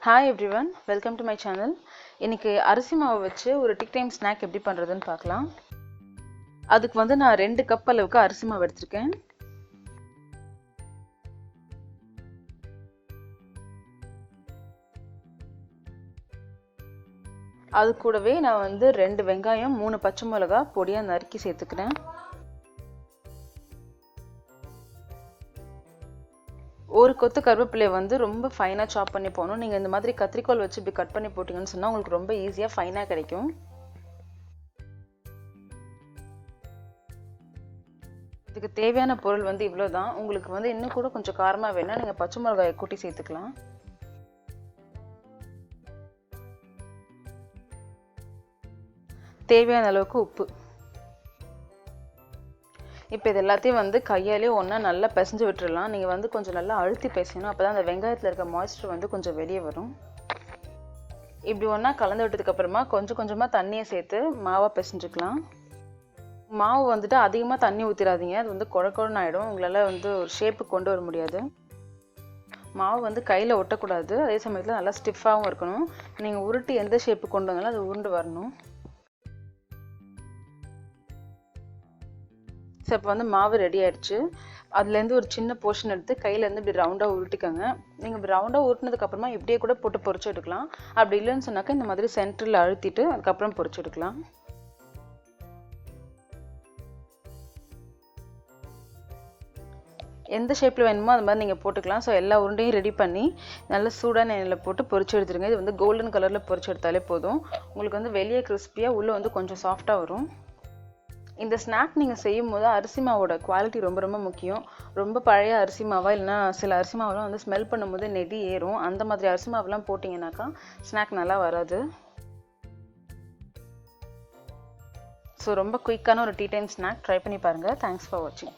Hi everyone, welcome to my channel. இன்னைக்கு அரிசி மாவு வச்சு ஒரு டீ டைம் ஸ்நாக் எப்படி பண்றதுன்னு பார்க்கலாம். அதுக்கு வந்து நான் 2 கப் அளவுக்கு அரிசி மாவு எடுத்துர்க்கேன். அது கூடவே நான் வந்து 2 வெங்காயம் 3 பச்சை மிளகாய் பொடியா நறுக்கி சேர்த்துக்கிறேன். ஒரு கொத்து கருவேப்பிலை வந்து ரொம்ப ஃபைனா சாப் பண்ணி போடணும். நீங்க இந்த மாதிரி கத்திரிக்கோல் வச்சு இப்படி கட் பண்ணி போட்டீங்கன்னு சொன்னா உங்களுக்கு ரொம்ப ஈஸியா ஃபைனா கிடைக்கும். இதுக்கு தேவையான பொருள் வந்து இவ்வளவுதான். உங்களுக்கு வந்து இன்னும் கூட கொஞ்சம் காரமா வேணா நீங்க பச்சை மிளகாயை கூட்டி சேர்த்துக்கலாம். தேவையான அளவுக்கு உப்பு. இப்போ இது எல்லாத்தையும் வந்து கையாலே ஒன்றா நல்லா பிசைஞ்சு விட்டுறலாம். நீங்கள் வந்து கொஞ்சம் நல்லா அழுத்தி பிசையணும். அப்போ தான் அந்த வெங்காயத்தில் இருக்க மாய்ஸ்சர் வந்து கொஞ்சம் வெளியே வரும். இப்படி ஒன்றா கலந்து விட்டதுக்கப்புறமா கொஞ்சம் கொஞ்சமாக தண்ணியை சேர்த்து மாவை பிசைஞ்சுக்கலாம். மாவு வந்துட்டு அதிகமாக தண்ணி ஊற்றிடாதீங்க. அது வந்து குழ குழன்னு ஆகிடும். உங்களால் வந்து ஒரு ஷேப்புக்கு கொண்டு வர முடியாது. மாவு வந்து கையில் ஒட்டக்கூடாது. அதே சமயத்தில் நல்லா ஸ்டிஃபாகவும் இருக்கணும். நீங்கள் உருட்டி எந்த ஷேப்புக்கு கொண்டு வந்தாலும் அது உருண்டு வரணும். ஸோ இப்போ வந்து மாவு ரெடி ஆயிடுச்சு. அதுலேருந்து ஒரு சின்ன போர்ஷன் எடுத்து கையிலேருந்து இப்படி ரவுண்டாக உருட்டிக்கோங்க. நீங்கள் இப்படி ரவுண்டாக உருட்டினதுக்கப்புறமா இப்படியே கூட போட்டு பொரிச்சு எடுக்கலாம். அப்படி இல்லைன்னு சொன்னாக்கா இந்த மாதிரி சென்டரில் அழுத்திட்டு அதுக்கப்புறம் பொரிச்சு எடுக்கலாம். எந்த ஷேப்பில் வேணுமோ அது மாதிரி நீங்கள் போட்டுக்கலாம். ஸோ எல்லா உருண்டையும் ரெடி பண்ணி நல்ல சூடான எண்ணெயில் போட்டு பொரிச்சு எடுத்துருங்க. இது வந்து கோல்டன் கலரில் பொரிச்சு எடுத்தாலே போதும். உங்களுக்கு வந்து வெளியே கிறிஸ்பியாக உள்ளே வந்து கொஞ்சம் சாஃப்டாக வரும். இந்த ஸ்நாக் நீங்கள் செய்யும் போது அரிசி மாவோட குவாலிட்டி ரொம்ப ரொம்ப முக்கியம். ரொம்ப பழைய அரிசி மாவா இல்லைன்னா சில அரிசி மாவெல்லாம் வந்து ஸ்மெல் பண்ணும்போது நெடி ஏறும். அந்த மாதிரி அரிசி மாவெல்லாம் போட்டிங்கனாக்கா ஸ்நாக் நல்லா வராது. ஸோ ரொம்ப குயிக்கான ஒரு டீ டைம் ஸ்நாக் ட்ரை பண்ணி பாருங்கள். தேங்க்ஸ் ஃபார் வாட்சிங்.